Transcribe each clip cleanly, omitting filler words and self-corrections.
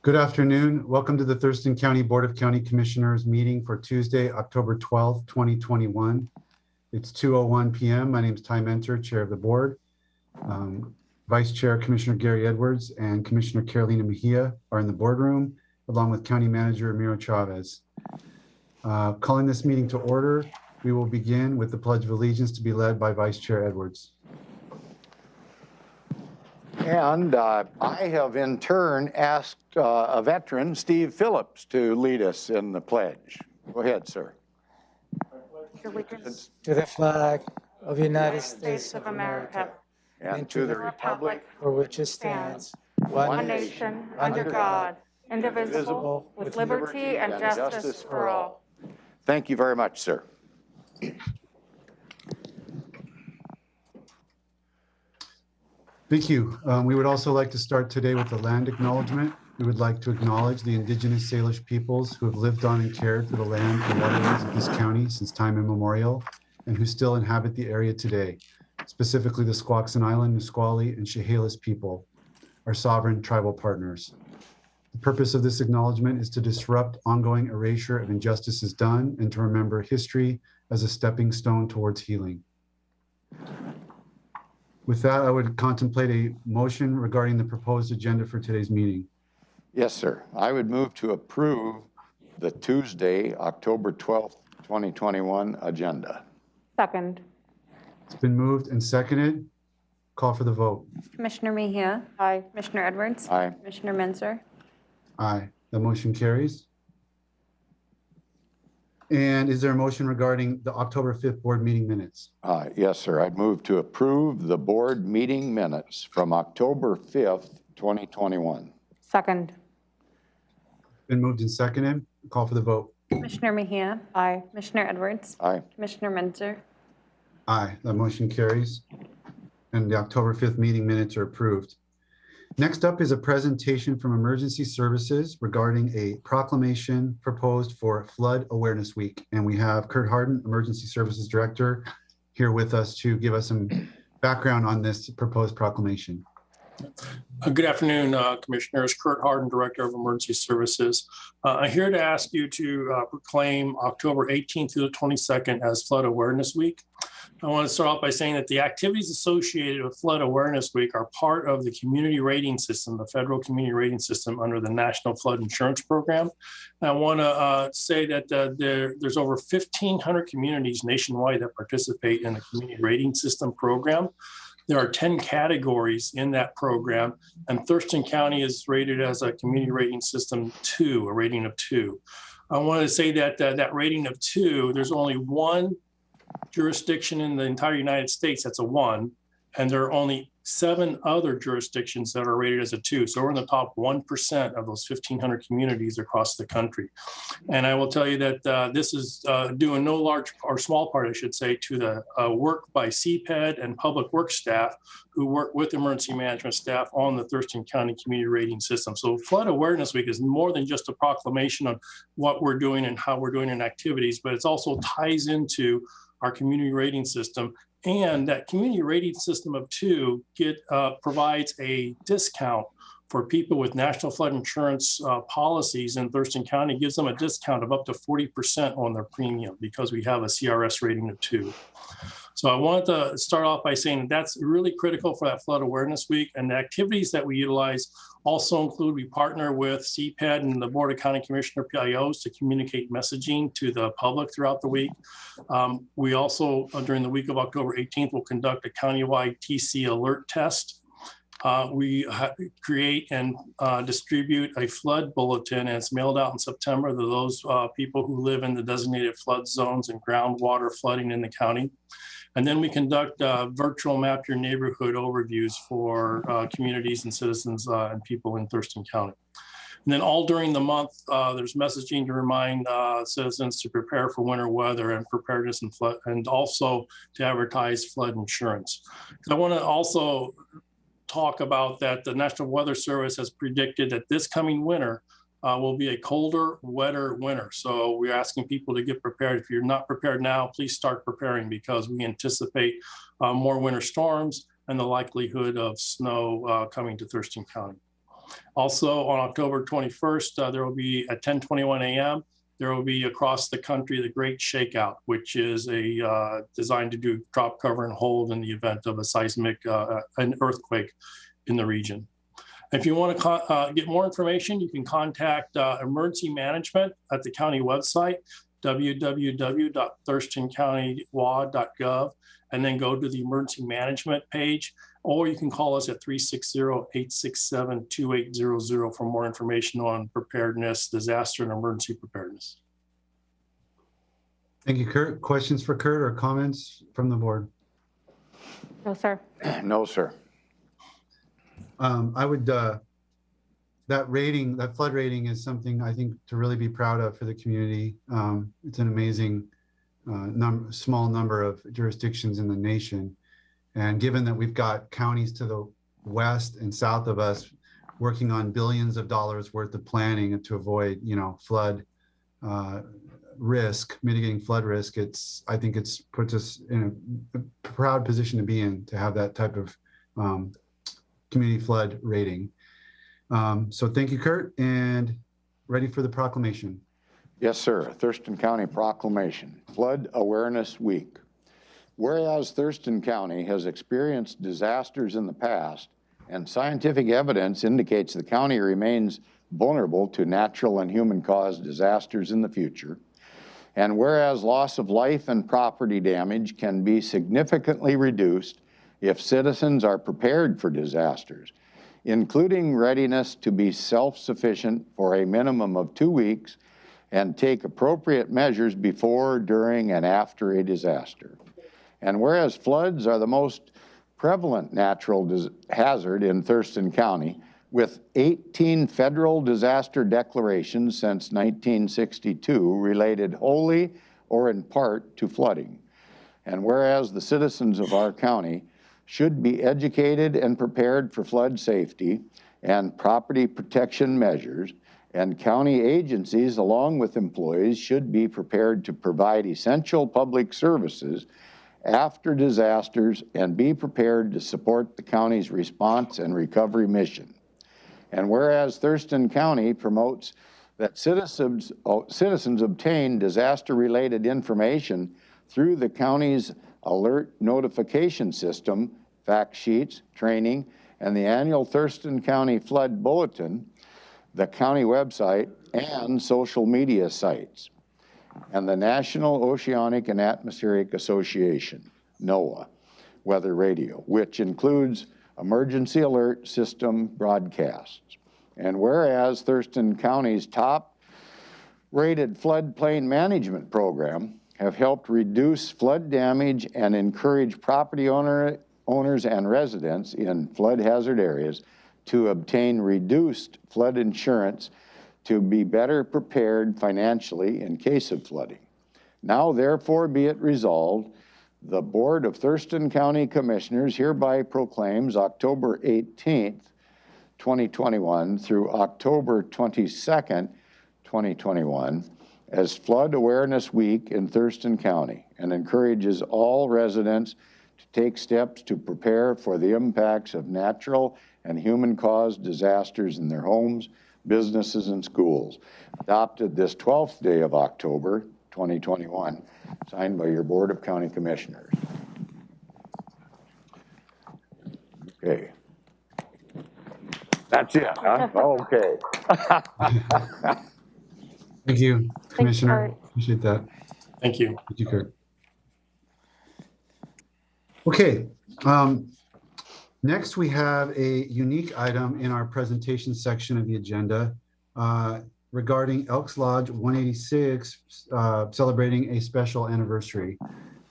Good afternoon. Welcome to the Thurston County Board of County Commissioners meeting for Tuesday, October 12th, 2021. It's 2:01 p.m. My name is Ty Mentor, Chair of the Board. Vice Chair Commissioner Gary Edwards and Commissioner Carolina Mejia are in the boardroom, along with County Manager Miro Chavez. Calling this meeting to order, we will begin with the Pledge of Allegiance to be led by Vice Chair Edwards. And I have in turn asked a veteran, Steve Phillips, to lead us in the pledge. Go ahead, sir. Allegiance to the flag of the United States of America and to the republic for which it stands, one nation, under God, indivisible, with liberty and justice for all. Thank you very much, sir. Thank you. We would also like to start today with the land acknowledgement. We would like to acknowledge the indigenous Salish peoples who have lived on and cared for the land and waterways of this county since time immemorial, and who still inhabit the area today, specifically the Squaxin Island, Nisqually, and Chehalis people, our sovereign tribal partners. The purpose of this acknowledgement is to disrupt ongoing erasure of injustices done and to remember history as a stepping stone towards healing. With that, I would contemplate a motion regarding the proposed agenda for today's meeting. Yes, sir. I would move to approve the Tuesday, October 12th, 2021 agenda. Second. It's been moved and seconded. Call for the vote. Commissioner Mejia. Aye. Commissioner Edwards. Aye. Commissioner Menzer. Aye. The motion carries. And is there a motion regarding the October 5th board meeting minutes? Yes, sir. I'd move to approve the board meeting minutes from October 5th, 2021. Second. Been moved and seconded. Call for the vote. Commissioner Mejia. Aye. Commissioner Edwards. Aye. Commissioner Menzer. Aye. The motion carries. And the October 5th meeting minutes are approved. Next up is a presentation from Emergency Services regarding a proclamation proposed for Flood Awareness Week. And we have Kurt Harden, Emergency Services Director, here with us to give us some background on this proposed proclamation. Good afternoon, Commissioners. Kurt Harden, Director of Emergency Services. I'm here to ask you to proclaim October 18th through the 22nd as Flood Awareness Week. I want to start off by saying that the activities associated with Flood Awareness Week are part of the community rating system, the federal community rating system under the National Flood Insurance Program. And I want to say that there's over 1,500 communities nationwide that participate in the community rating system program. There are 10 categories in that program, and Thurston County is rated as a community rating system 2, a rating of 2. I want to say that that rating of 2, there's only one jurisdiction in the entire United States that's a 1, and there are only 7 other jurisdictions that are rated as a 2. So we're in the top 1% of those 1,500 communities across the country. And I will tell you that this is due in no large or small part, I should say, to the work by CPED and public works staff who work with emergency management staff on the Thurston County Community Rating System. So Flood Awareness Week is more than just a proclamation on what we're doing and how we're doing in activities, but it also ties into our community rating system. And that community rating system of 2 provides a discount for people with national flood insurance policies in Thurston County. Gives them a discount of up to 40% on their premium because we have a CRS rating of 2. So I wanted to start off by saying that's really critical for that Flood Awareness Week. And the activities that we utilize also include, we partner with CPED and the Board of County Commissioner PIOs to communicate messaging to the public throughout the week. We also, during the week of October 18th, will conduct a countywide TC alert test. We create and distribute a flood bulletin, and it's mailed out in September to those people who live in the designated flood zones and groundwater flooding in the county. And then we conduct virtual map your neighborhood overviews for communities and citizens and people in Thurston County. And then all during the month, there's messaging to remind citizens to prepare for winter weather and preparedness and flood, and also to advertise flood insurance. I want to also talk about that the National Weather Service has predicted that this coming winter will be a colder, wetter winter. So we're asking people to get prepared. If you're not prepared now, please start preparing, because we anticipate more winter storms and the likelihood of snow coming to Thurston County. Also, on October 21st, there will be at 10:21 a.m., there will be across the country the Great Shakeout, which is designed to do drop, cover, and hold in the event of a seismic, an earthquake in the region. If you want to get more information, you can contact emergency management at the county website, www.thurstoncountywa.gov, and then go to the emergency management page, or you can call us at 360-867-2800 for more information on preparedness, disaster, and emergency preparedness. Thank you, Kurt. Questions for Kurt or comments from the board? No, sir. No, sir. I would, that flood rating is something I think to really be proud of for the community. It's an amazing small number of jurisdictions in the nation. And given that we've got counties to the west and south of us working on billions of dollars worth of planning to avoid, flood risk, mitigating flood risk, I think it's puts us in a proud position to be in, to have that type of community flood rating. So thank you, Kurt, and ready for the proclamation. Yes, sir. Thurston County Proclamation, Flood Awareness Week. Whereas Thurston County has experienced disasters in the past, and scientific evidence indicates the county remains vulnerable to natural and human-caused disasters in the future, and whereas loss of life and property damage can be significantly reduced if citizens are prepared for disasters, including readiness to be self-sufficient for a minimum of 2 weeks and take appropriate measures before, during, and after a disaster. And whereas floods are the most prevalent natural hazard in Thurston County, with 18 federal disaster declarations since 1962 related wholly or in part to flooding. And whereas the citizens of our county should be educated and prepared for flood safety and property protection measures, and county agencies along with employees should be prepared to provide essential public services after disasters and be prepared to support the county's response and recovery mission. And whereas Thurston County promotes that citizens obtain disaster-related information through the county's alert notification system, fact sheets, training, and the annual Thurston County Flood Bulletin, the county website, and social media sites, and the National Oceanic and Atmospheric Association, NOAA, weather radio, which includes emergency alert system broadcasts. And whereas Thurston County's top-rated floodplain management program have helped reduce flood damage and encourage property owners and residents in flood hazard areas to obtain reduced flood insurance to be better prepared financially in case of flooding. Now therefore be it resolved, the Board of Thurston County Commissioners hereby proclaims October 18th, 2021 through October 22nd, 2021 as Flood Awareness Week in Thurston County, and encourages all residents to take steps to prepare for the impacts of natural and human-caused disasters in their homes, businesses, and schools. Adopted this 12th day of October, 2021, signed by your Board of County Commissioners. Okay. That's it, huh? Okay. Thank you, Commissioner. Kurt. Appreciate that. Thank you. Thank you, Kurt. Okay. Next, we have a unique item in our presentation section of the agenda regarding Elks Lodge 186 celebrating a special anniversary.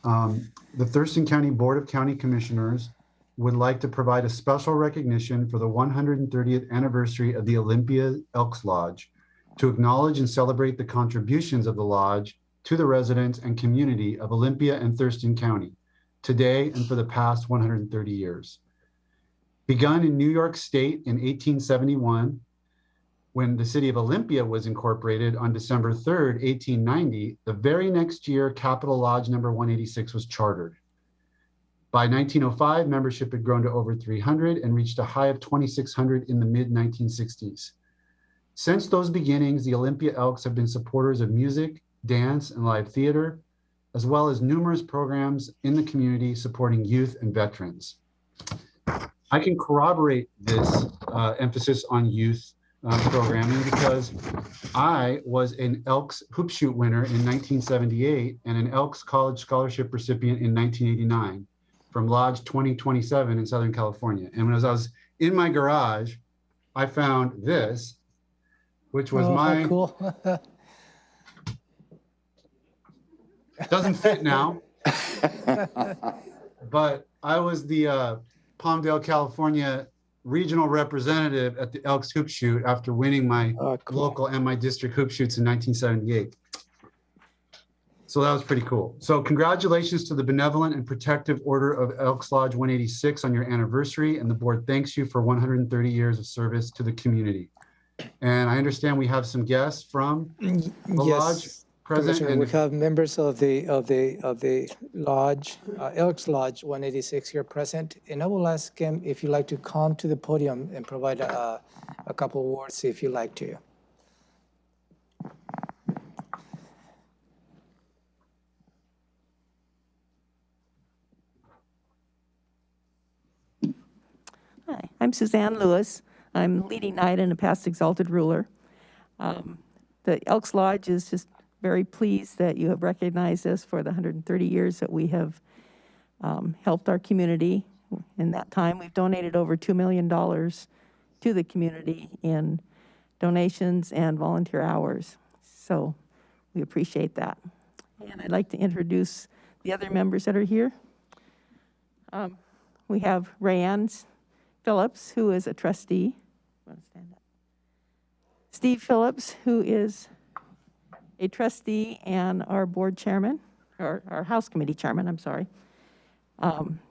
The Thurston County Board of County Commissioners would like to provide a special recognition for the 130th anniversary of the Olympia Elks Lodge to acknowledge and celebrate the contributions of the lodge to the residents and community of Olympia and Thurston County today and for the past 130 years. Begun in New York State in 1871, when the city of Olympia was incorporated on December 3rd, 1890, the very next year, Capitol Lodge number 186 was chartered. By 1905, membership had grown to over 300 and reached a high of 2,600 in the mid-1960s. Since those beginnings, the Olympia Elks have been supporters of music, dance, and live theater, as well as numerous programs in the community supporting youth and veterans. I can corroborate this emphasis on youth programming because I was an Elks hoop shoot winner in 1978 and an Elks College Scholarship recipient in 1989 from Lodge 2027 in Southern California. And as I was in my garage, I found this, which was my, cool. doesn't fit now, but I was the Palmdale, California regional representative at the Elks Hoop Shoot after winning my local and my district hoop shoots in 1978. So that was pretty cool. So congratulations to the Benevolent and Protective Order of Elks Lodge 186 on your anniversary, and the board thanks you for 130 years of service to the community. And I understand we have some guests from the lodge present. And we have members of the lodge, Elks Lodge 186 here present. And I will ask him if you'd like to come to the podium and provide a couple words if you'd like to. Hi, I'm Suzanne Lewis. I'm leading knight and a past exalted ruler. The Elks Lodge is just very pleased that you have recognized us for the 130 years that we have helped our community. In that time, we've donated over $2 million to the community in donations and volunteer hours. So we appreciate that. And I'd like to introduce the other members that are here. We have Rayanne Phillips, who is a trustee. Steve Phillips, who is a trustee and our board chairman, or our house committee chairman, I'm sorry.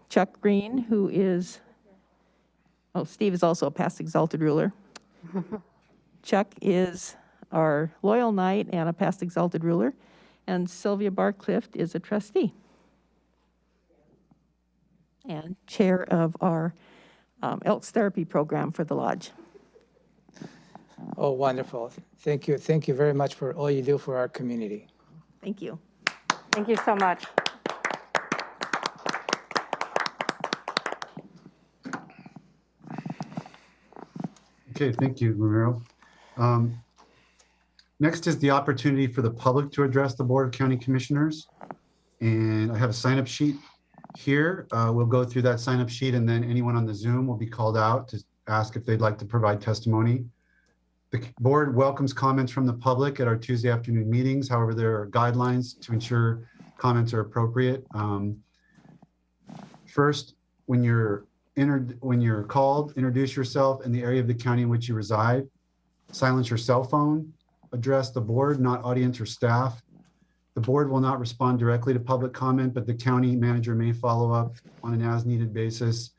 Chuck Green, who is, Steve is also a past exalted ruler. Chuck is our loyal knight and a past exalted ruler. And Sylvia Barclift is a trustee and chair of our Elks Therapy program for the lodge. Oh, wonderful. Thank you. Thank you very much for all you do for our community. Thank you. Thank you so much. Okay, thank you, Ramiro. Next is the opportunity for the public to address the Board of County Commissioners. And I have a sign-up sheet here. We'll go through that sign-up sheet, and then anyone on the Zoom will be called out to ask if they'd like to provide testimony. The board welcomes comments from the public at our Tuesday afternoon meetings. However, there are guidelines to ensure comments are appropriate. First, when you're called, introduce yourself and the area of the county in which you reside. Silence your cell phone. Address the board, not audience or staff. The board will not respond directly to public comment, but the county manager may follow up on an as-needed basis,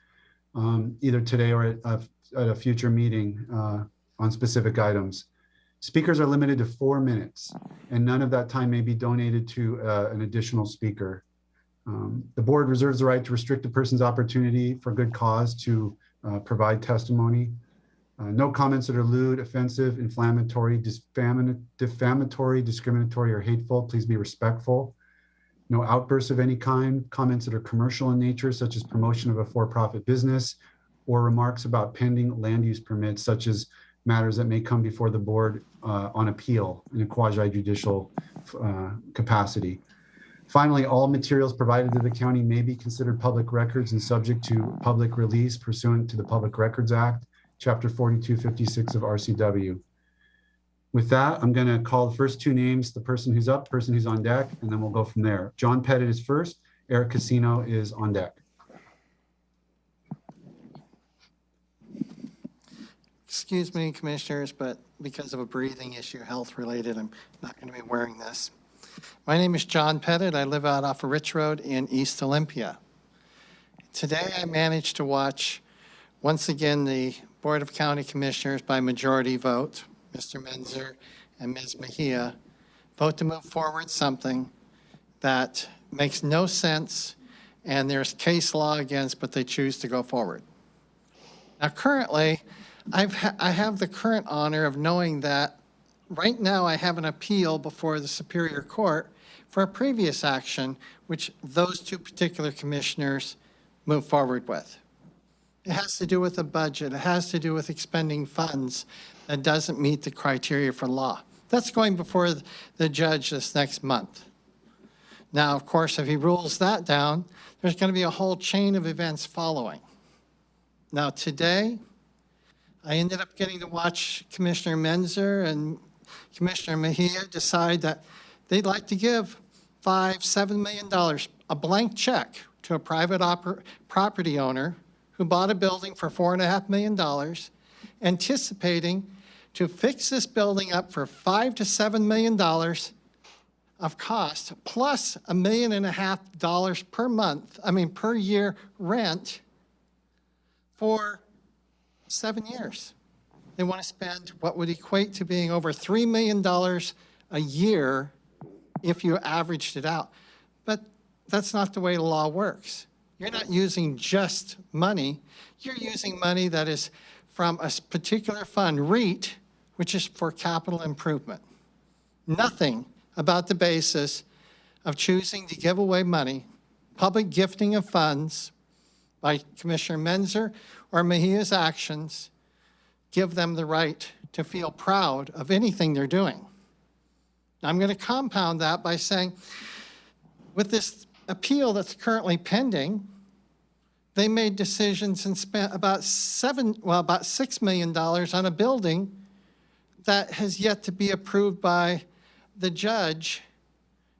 either today or at a future meeting on specific items. Speakers are limited to 4 minutes, and none of that time may be donated to an additional speaker. The board reserves the right to restrict a person's opportunity for good cause to provide testimony. No comments that are lewd, offensive, inflammatory, defamatory, discriminatory, or hateful. Please be respectful. No outbursts of any kind. Comments that are commercial in nature, such as promotion of a for-profit business, or remarks about pending land use permits, such as matters that may come before the board on appeal in a quasi-judicial capacity. Finally, all materials provided to the county may be considered public records and subject to public release pursuant to the Public Records Act, Chapter 4256 of RCW. With that, I'm going to call the first two names, the person who's up, person who's on deck, and then we'll go from there. John Pettit is first. Eric Casino is on deck. Excuse me, commissioners, but because of a breathing issue, health related, I'm not going to be wearing this. My name is John Pettit. I live out off of Rich Road in East Olympia. Today I managed to watch, once again, the Board of County Commissioners by majority vote, Mr. Menzer and Ms. Mejia, vote to move forward something that makes no sense and there's case law against, but they choose to go forward. Now, currently, I have the current honor of knowing that right now I have an appeal before the Superior Court for a previous action, which those two particular commissioners moved forward with. It has to do with the budget. It has to do with expending funds that doesn't meet the criteria for law. That's going before the judge this next month. Now, of course, if he rules that down, there's going to be a whole chain of events following. Now, today, I ended up getting to watch Commissioner Menzer and Commissioner Mejia decide that they'd like to give $7 million, a blank check to a private property owner who bought a building for $4.5 million, anticipating to fix this building up for $5 to $7 million of cost, plus $1.5 million per year rent for 7 years. They want to spend what would equate to being over $3 million a year if you averaged it out. But that's not the way the law works. You're not using just money. You're using money that is from a particular fund, REIT, which is for capital improvement. Nothing about the basis of choosing to give away money, public gifting of funds by Commissioner Menzer or Mejia's actions give them the right to feel proud of anything they're doing. Now, I'm going to compound that by saying, with this appeal that's currently pending, they made decisions and spent about $6 million on a building that has yet to be approved by the judge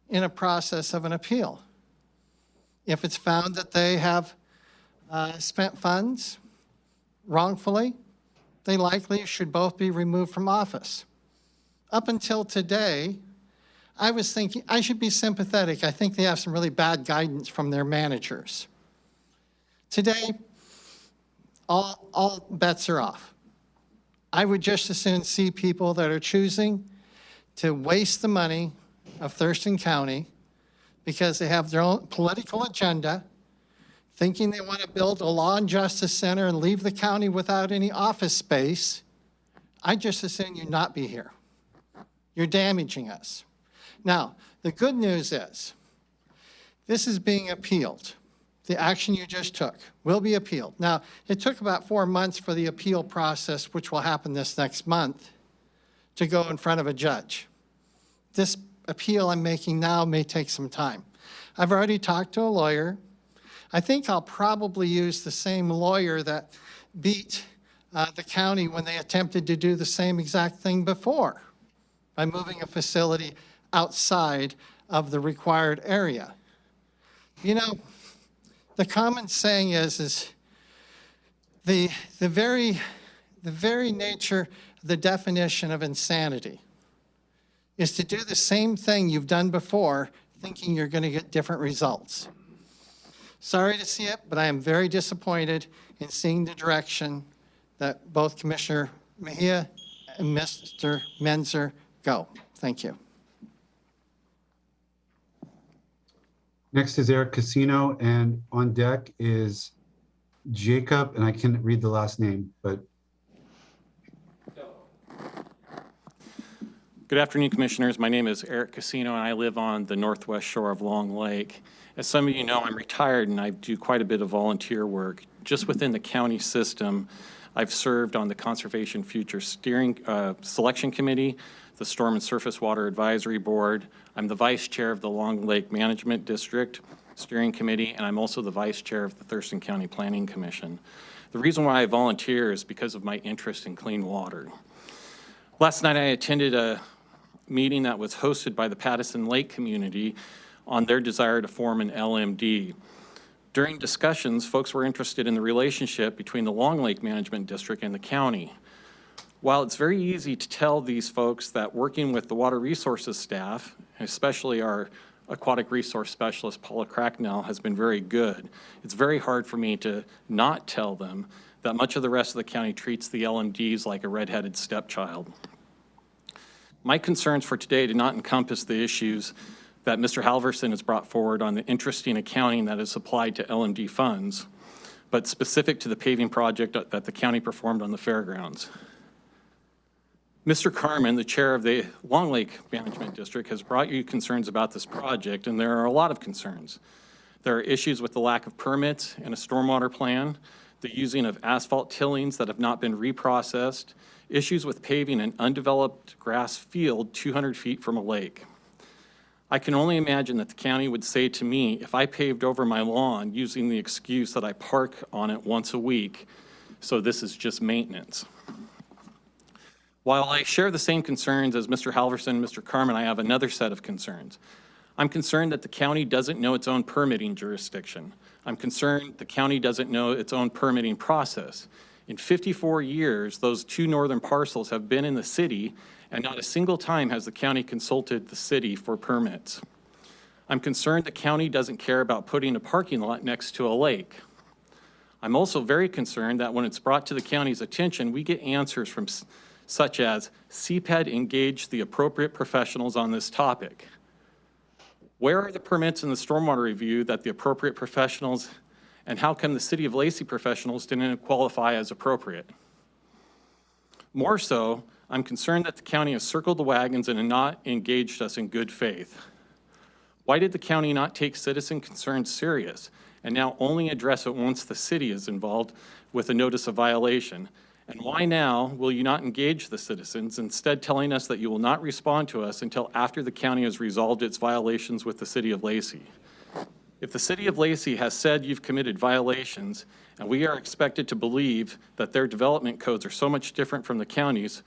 in a process of an appeal. If it's found that they have spent funds wrongfully, they likely should both be removed from office. Up until today, I was thinking I should be sympathetic. I think they have some really bad guidance from their managers. Today, all bets are off. I would just as soon see people that are choosing to waste the money of Thurston County because they have their own political agenda, thinking they want to build a law and justice center and leave the county without any office space. I just as soon you not be here. You're damaging us. Now, the good news is this is being appealed. The action you just took will be appealed. Now, it took about 4 months for the appeal process, which will happen this next month, to go in front of a judge. This appeal I'm making now may take some time. I've already talked to a lawyer. I think I'll probably use the same lawyer that beat the county when they attempted to do the same exact thing before by moving a facility outside of the required area. You know, the common saying is the very nature, the definition of insanity is to do the same thing you've done before, thinking you're going to get different results. Sorry to see it, but I am very disappointed in seeing the direction that both Commissioner Mejia and Mr. Menzer go. Thank you. Next is Eric Casino, and on deck is Jacob, and I can't read the last name, but. Good afternoon, Commissioners. My name is Eric Casino, and I live on the northwest shore of Long Lake. As some of you know, I'm retired, and I do quite a bit of volunteer work. Just within the county system, I've served on the Conservation Future Selection Committee, the Storm and Surface Water Advisory Board. I'm the Vice Chair of the Long Lake Management District Steering Committee, and I'm also the Vice Chair of the Thurston County Planning Commission. The reason why I volunteer is because of my interest in clean water. Last night I attended a meeting that was hosted by the Pattison Lake community on their desire to form an LMD. During discussions, folks were interested in the relationship between the Long Lake Management District and the county. While it's very easy to tell these folks that working with the water resources staff, especially our aquatic resource specialist, Paula Cracknell, has been very good, it's very hard for me to not tell them that much of the rest of the county treats the LMDs like a redheaded stepchild. My concerns for today do not encompass the issues that Mr. Halverson has brought forward on the interesting accounting that is applied to LMD funds, but specific to the paving project that the county performed on the fairgrounds. Mr. Carmen, the chair of the Long Lake Management District, has brought you concerns about this project, and there are a lot of concerns. There are issues with the lack of permits and a stormwater plan, the using of asphalt tillings that have not been reprocessed, issues with paving an undeveloped grass field 200 feet from a lake. I can only imagine that the county would say to me, if I paved over my lawn using the excuse that I park on it once a week, so this is just maintenance. While I share the same concerns as Mr. Halverson and Mr. Carmen, I have another set of concerns. I'm concerned that the county doesn't know its own permitting jurisdiction. I'm concerned the county doesn't know its own permitting process. In 54 years, those 2 northern parcels have been in the city, and not a single time has the county consulted the city for permits. I'm concerned the county doesn't care about putting a parking lot next to a lake. I'm also very concerned that when it's brought to the county's attention, we get answers from such as CPED engaged the appropriate professionals on this topic. Where are the permits in the stormwater review that the appropriate professionals, and how come the City of Lacey professionals didn't qualify as appropriate? More so, I'm concerned that the county has circled the wagons and not engaged us in good faith. Why did the county not take citizen concerns serious and now only address it once the city is involved with a notice of violation? And why now will you not engage the citizens, instead telling us that you will not respond to us until after the county has resolved its violations with the City of Lacey? If the City of Lacey has said you've committed violations, and we are expected to believe that their development codes are so much different from the county's,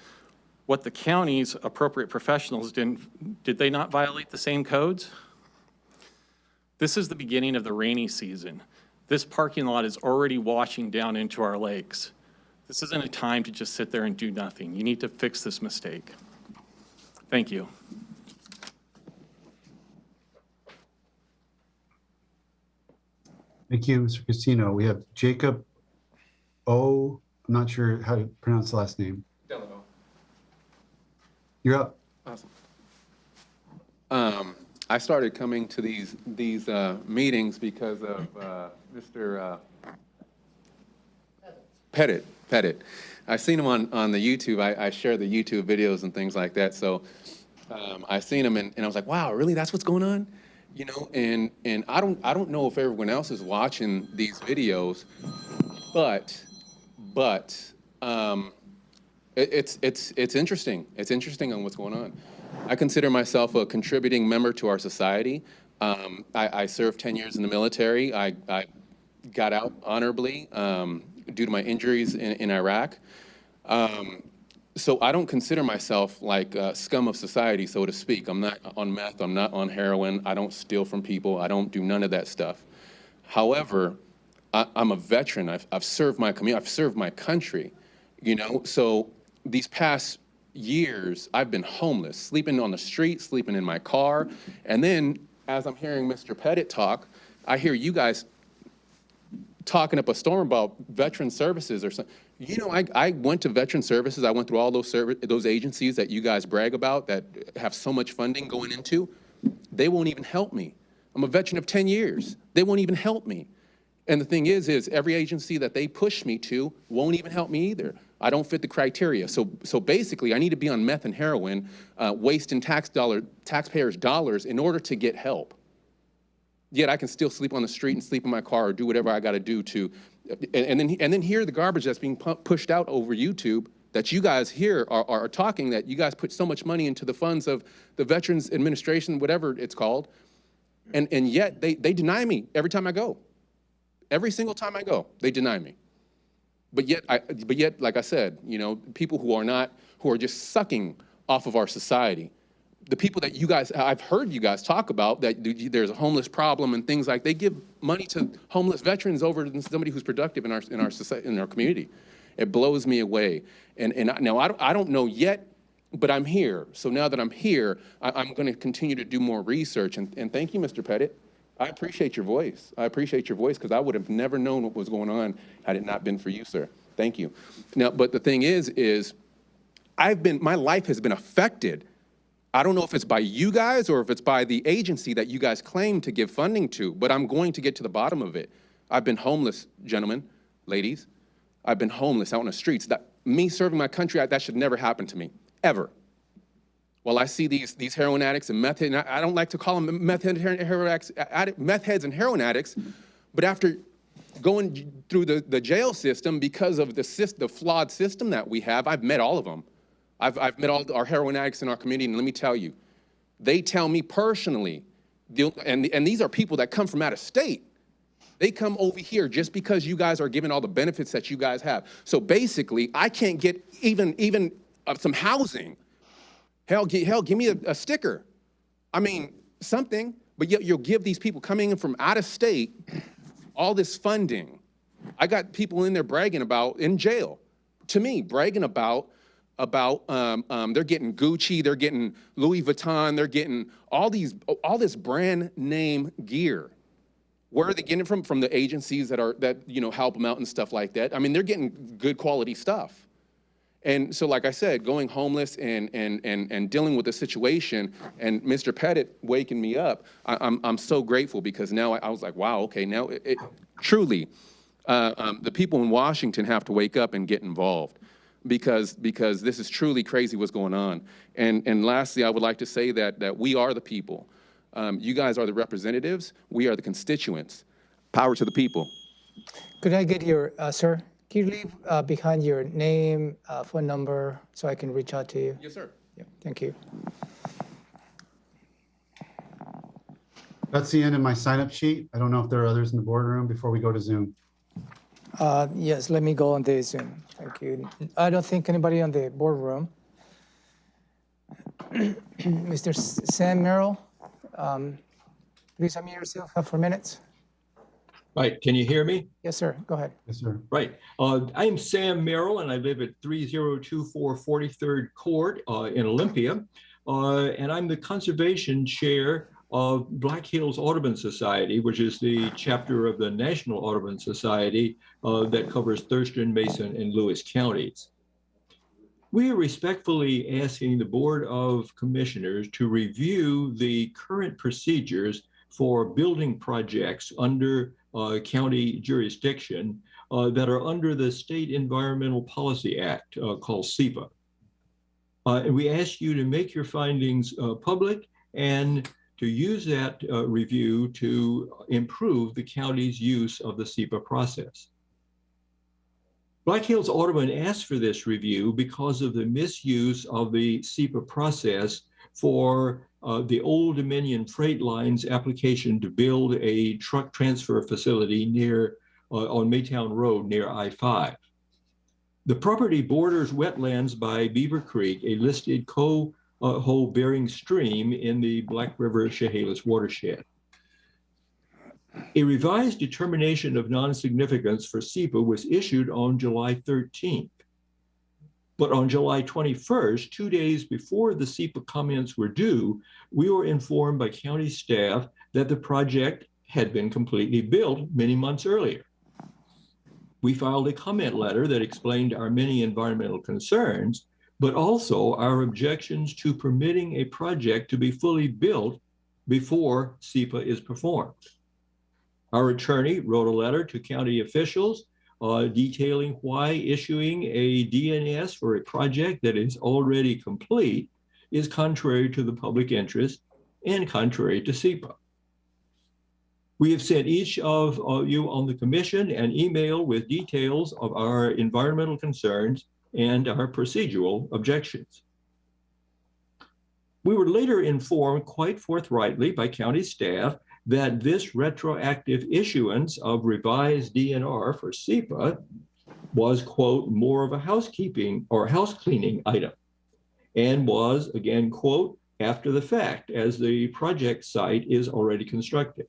what the county's appropriate professionals did they not violate the same codes? This is the beginning of the rainy season. This parking lot is already washing down into our lakes. This isn't a time to just sit there and do nothing. You need to fix this mistake. Thank you. Thank you, Mr. Casino. We have Jacob O. I'm not sure how to pronounce the last name. Delano. You're up. Awesome. I started coming to these meetings because of Mr. Pettit. I've seen him on the YouTube. I share the YouTube videos and things like that. So I seen him and I was like, wow, really? That's what's going on? You know, and I don't know if everyone else is watching these videos, but it's interesting. It's interesting on what's going on. I consider myself a contributing member to our society. I served 10 years in the military. I got out honorably due to my injuries in Iraq. So I don't consider myself like a scum of society, so to speak. I'm not on meth, I'm not on heroin, I don't steal from people, I don't do none of that stuff. However, I'm a veteran, I've served my community, I've served my country, you know? So these past years, I've been homeless, sleeping on the street, sleeping in my car, and then as I'm hearing Mr. Pettit talk, I hear you guys talking up a storm about veteran services or something. You know, I went to veteran services. I went through all those agencies that you guys brag about that have so much funding going into. They won't even help me. I'm a veteran of 10 years. They won't even help me. And the thing is every agency that they push me to won't even help me either. I don't fit the criteria. So basically, I need to be on meth and heroin, wasting taxpayers' dollars in order to get help. Yet I can still sleep on the street and sleep in my car or do whatever I got to do to, and then hear the garbage that's being pushed out over YouTube that you guys here are talking that you guys put so much money into the funds of the Veterans Administration, whatever it's called, and yet they deny me every time I go. Every single time I go, they deny me. But yet, like I said, you know, people who are just sucking off of our society. The people that you guys, I've heard you guys talk about that there's a homeless problem and things like, they give money to homeless veterans over than somebody who's productive in our society, in our community. It blows me away. And now I don't know yet, but I'm here. So now that I'm here, I'm going to continue to do more research. And thank you, Mr. Pettit. I appreciate your voice. I appreciate your voice because I would have never known what was going on had it not been for you, sir. Thank you. Now, but the thing is my life has been affected I don't know if it's by you guys or if it's by the agency that you guys claim to give funding to, but I'm going to get to the bottom of it. I've been homeless, gentlemen, ladies. I've been homeless out on the streets. That me serving my country, that should never happen to me, ever. Well, I see these heroin addicts and meth heads, and I don't like to call them meth heads and heroin addicts, but after going through the jail system because of the flawed system that we have, I've met all of them. I've met all our heroin addicts in our community, and let me tell you, they tell me personally, and these are people that come from out of state. They come over here just because you guys are giving all the benefits that you guys have. So basically, I can't get even some housing. Hell, give me a sticker. I mean, something, but yet you'll give these people coming in from out of state all this funding. I got people in there bragging about, in jail, to me, bragging about they're getting Gucci, they're getting Louis Vuitton, they're getting all this brand name gear. Where are they getting it from? From the agencies that help them out and stuff like that. I mean, they're getting good quality stuff. And so, like I said, going homeless and dealing with the situation, and Mr. Pettit waking me up, I'm so grateful, because now I was like, wow, okay, now truly, the people in Washington have to wake up and get involved, because this is truly crazy what's going on. And lastly, I would like to say that we are the people. You guys are the representatives. We are the constituents. Power to the people. Could I get your, sir, can you leave behind your name, phone number, so I can reach out to you? Yes, sir. Yeah, thank you. That's the end of my sign-up sheet. I don't know if there are others in the boardroom before we go to Zoom. Yes, let me go on the Zoom. Thank you. I don't think anybody on the boardroom. Mr. Sam Merrill, please unmute yourself. Have 4 minutes. Right, can you hear me? Yes, sir. Go ahead. Yes, sir. Right, I'm Sam Merrill, and I live at 3024 43rd Court in Olympia, and I'm the Conservation Chair of Black Hills Audubon Society, which is the chapter of the National Audubon Society that covers Thurston, Mason, and Lewis counties. We are respectfully asking the Board of Commissioners to review the current procedures for building projects under county jurisdiction that are under the State Environmental Policy Act called SEPA. And we ask you to make your findings public and to use that review to improve the county's use of the SEPA process. Black Hills Audubon asked for this review because of the misuse of the SEPA process for the Old Dominion Freight Line's application to build a truck transfer facility near on Maytown Road near I-5. The property borders wetlands by Beaver Creek, a listed coho-bearing stream in the Black River Chehalis watershed. A revised determination of non-significance for SEPA was issued on July 13th. But on July 21st, 2 days before the SEPA comments were due, we were informed by county staff that the project had been completely built many months earlier. We filed a comment letter that explained our many environmental concerns, but also our objections to permitting a project to be fully built before SEPA is performed. Our attorney wrote a letter to county officials detailing why issuing a DNS for a project that is already complete is contrary to the public interest and contrary to SEPA. We have sent each of you on the commission an email with details of our environmental concerns and our procedural objections. We were later informed quite forthrightly by county staff that this retroactive issuance of revised DNR for SEPA was, quote, more of a housekeeping or house cleaning item, and was, again, quote, after the fact, as the project site is already constructed.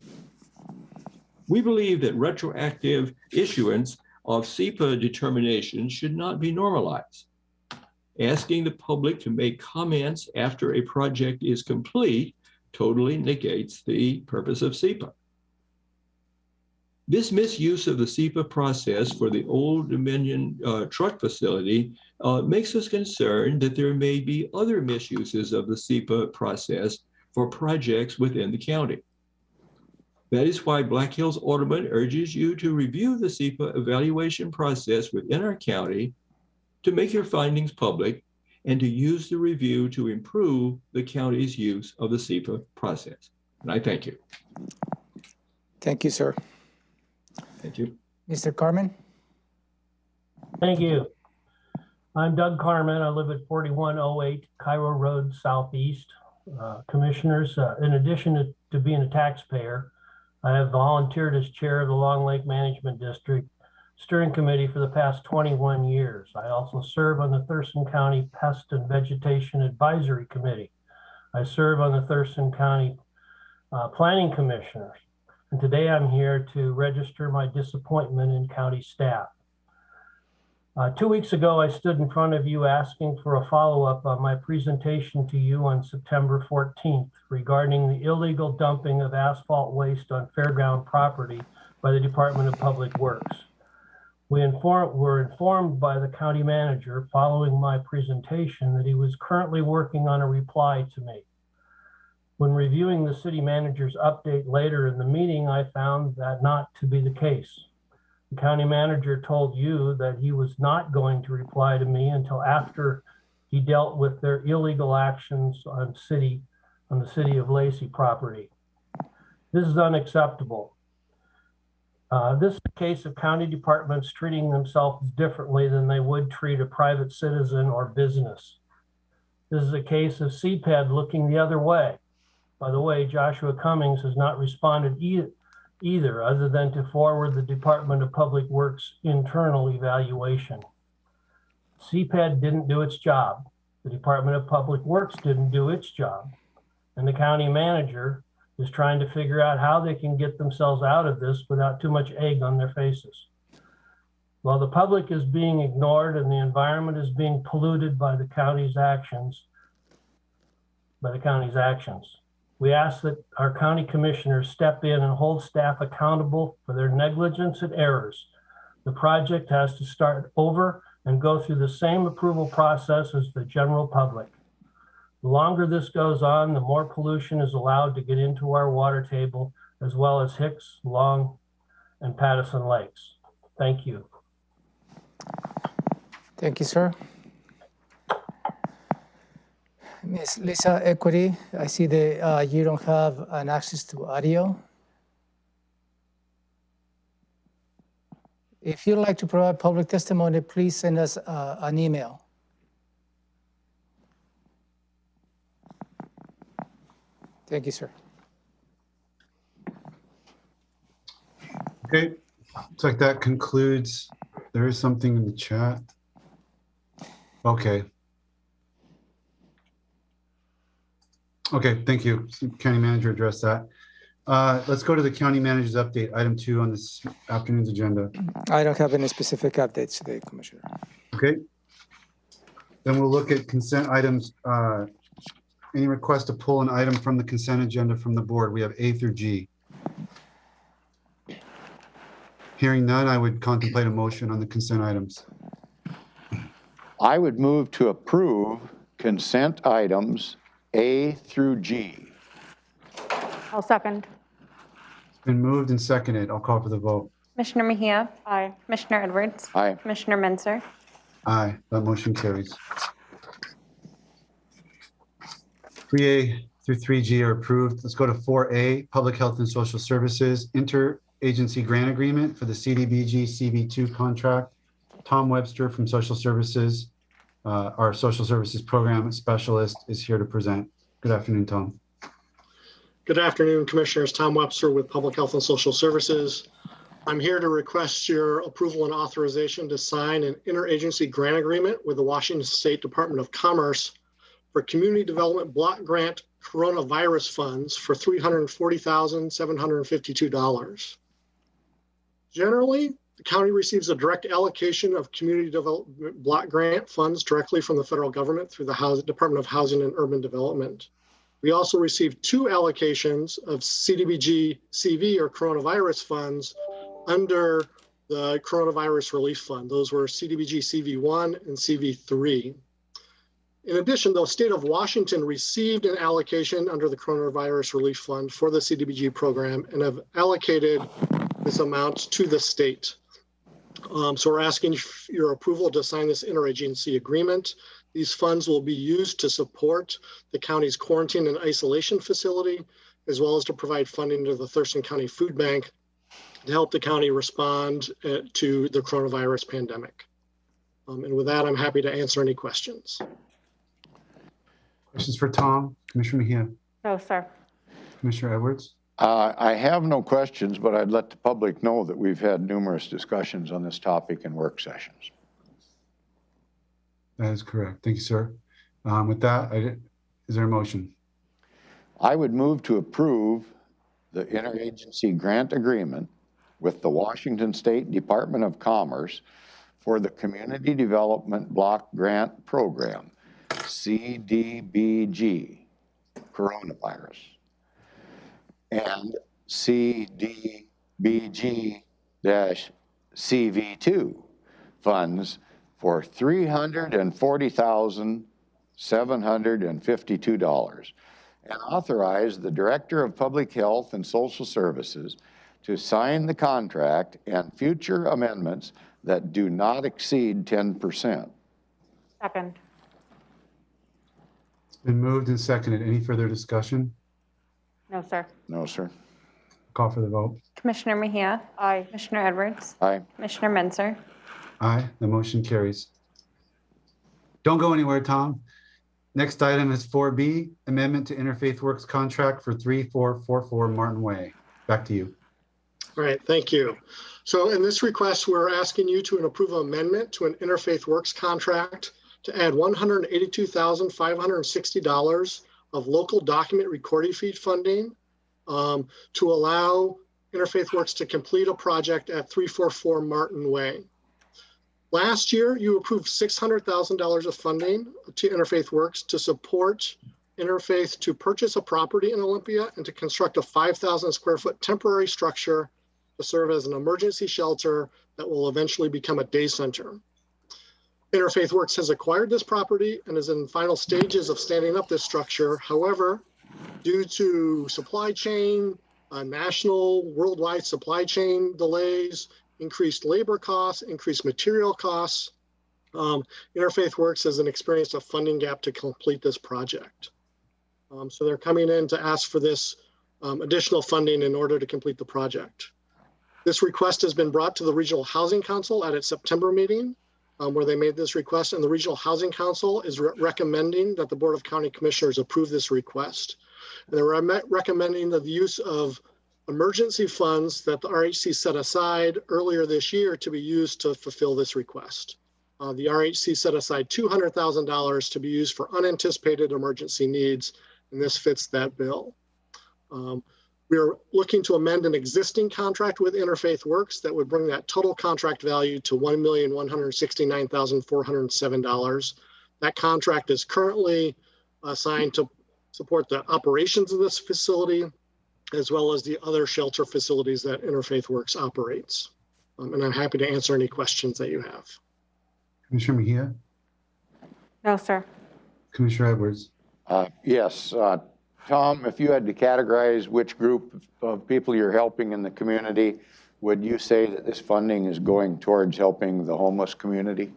We believe that retroactive issuance of SEPA determinations should not be normalized. Asking the public to make comments after a project is complete totally negates the purpose of SEPA. This misuse of the SEPA process for the Old Dominion truck facility makes us concerned that there may be other misuses of the SEPA process for projects within the county. That is why Black Hills Alderman urges you to review the SEPA evaluation process within our county, to make your findings public, and to use the review to improve the county's use of the SEPA process. And I thank you. Thank you, sir. Thank you. Mr. Carmen? Thank you. I'm Doug Carmen. I live at 4108 Cairo Road Southeast. Commissioners, in addition to being a taxpayer, I have volunteered as chair of the Long Lake Management District Steering Committee for the past 21 years. I also serve on the Thurston County Pest and Vegetation Advisory Committee. I serve on the Thurston County Planning Commissioners. And today I'm here to register my disappointment in county staff. 2 weeks ago, I stood in front of you asking for a follow-up on my presentation to you on September 14th regarding the illegal dumping of asphalt waste on fairground property by the Department of Public Works. We were informed by the county manager following my presentation that he was currently working on a reply to me. When reviewing the city manager's update later in the meeting, I found that not to be the case. The county manager told you that he was not going to reply to me until after he dealt with their illegal actions on the city of Lacey property. This is unacceptable. This is a case of county departments treating themselves differently than they would treat a private citizen or business. This is a case of CPED looking the other way. By the way, Joshua Cummings has not responded either other than to forward the Department of Public Works internal evaluation. CPED didn't do its job. The Department of Public Works didn't do its job. And the county manager is trying to figure out how they can get themselves out of this without too much egg on their faces. While the public is being ignored and the environment is being polluted by the county's actions, we ask that our county commissioners step in and hold staff accountable for their negligence and errors. The project has to start over and go through the same approval process as the general public. The longer this goes on, the more pollution is allowed to get into our water table, as well as Hicks, Long, and Pattison Lakes. Thank you. Thank you, sir. Ms. Lisa Equity, I see that you don't have an access to audio. If you'd like to provide public testimony, please send us an email. Thank you, sir. Okay, looks like that concludes. There is something in the chat. Okay. Okay, thank you. County manager addressed that. Let's go to the county manager's update, item 2 on this afternoon's agenda. I don't have any specific updates today, Commissioner. Okay. Then we'll look at consent items. Any request to pull an item from the consent agenda from the board? We have A through G. Hearing none, I would contemplate a motion on the consent items. I would move to approve consent items A through G. I'll second. It's been moved and seconded. I'll call for the vote. Commissioner Mejia? Aye. Commissioner Edwards? Aye. Commissioner Menzer? Aye, that motion carries. 3A through 3G are approved. Let's go to 4A, Public Health and Social Services, Interagency Grant Agreement for the CDBG CB2 contract. Tom Webster from Social Services, our Social Services Program Specialist, is here to present. Good afternoon, Tom. Good afternoon, Commissioners. Tom Webster with Public Health and Social Services. I'm here to request your approval and authorization to sign an interagency grant agreement with the Washington State Department of Commerce for Community Development Block Grant Coronavirus Funds for $340,752. Generally, the county receives a direct allocation of community development block grant funds directly from the federal government through the Department of Housing and Urban Development. We also received 2 allocations of CDBG CV or coronavirus funds under the Coronavirus Relief Fund. Those were CDBG CV1 and CV3. In addition, the state of Washington received an allocation under the Coronavirus Relief Fund for the CDBG program and have allocated this amount to the state. So we're asking your approval to sign this interagency agreement. These funds will be used to support the county's quarantine and isolation facility, as well as to provide funding to the Thurston County Food Bank to help the county respond to the coronavirus pandemic. And with that, I'm happy to answer any questions. Questions for Tom? Commissioner Mejia? No, sir. Commissioner Edwards? I have no questions, but I'd let the public know that we've had numerous discussions on this topic in work sessions. That is correct. Thank you, sir. With that, is there a motion? I would move to approve the interagency grant agreement with the Washington State Department of Commerce for the Community Development Block Grant Program, CDBG, coronavirus, and CDBG-CV2 funds for $340,752, and authorize the Director of Public Health and Social Services to sign the contract and future amendments that do not exceed 10%. Second. It's been moved and seconded. Any further discussion? No, sir. No, sir. Call for the vote. Commissioner Mejia? Aye. Commissioner Edwards? Aye. Commissioner Menzer? Aye, the motion carries. Don't go anywhere, Tom. Next item is 4B, Amendment to Interfaith Works Contract for 3444 Martin Way. Back to you. All right, thank you. So in this request, we're asking you to approve an amendment to an Interfaith Works contract to add $182,560 of local document recording fee funding to allow Interfaith Works to complete a project at 344 Martin Way. Last year, you approved $600,000 of funding to Interfaith Works to support Interfaith to purchase a property in Olympia and to construct a 5,000 square foot temporary structure to serve as an emergency shelter that will eventually become a day center. Interfaith Works has acquired this property and is in final stages of standing up this structure. However, due to supply chain, national, worldwide supply chain delays, increased labor costs, increased material costs, Interfaith Works has experienced a funding gap to complete this project. So they're coming in to ask for this additional funding in order to complete the project. This request has been brought to the Regional Housing Council at its September meeting, where they made this request, and the Regional Housing Council is recommending that the Board of County Commissioners approve this request. And they're recommending the use of emergency funds that the RHC set aside earlier this year to be used to fulfill this request. The RHC set aside $200,000 to be used for unanticipated emergency needs, and this fits that bill. We are looking to amend an existing contract with Interfaith Works that would bring that total contract value to $1,169,407. That contract is currently assigned to support the operations of this facility, as well as the other shelter facilities that Interfaith Works operates. And I'm happy to answer any questions that you have. Commissioner Mejia? No, sir. Commissioner Edwards? Yes. Tom, if you had to categorize which group of people you're helping in the community, would you say that this funding is going towards helping the homeless community?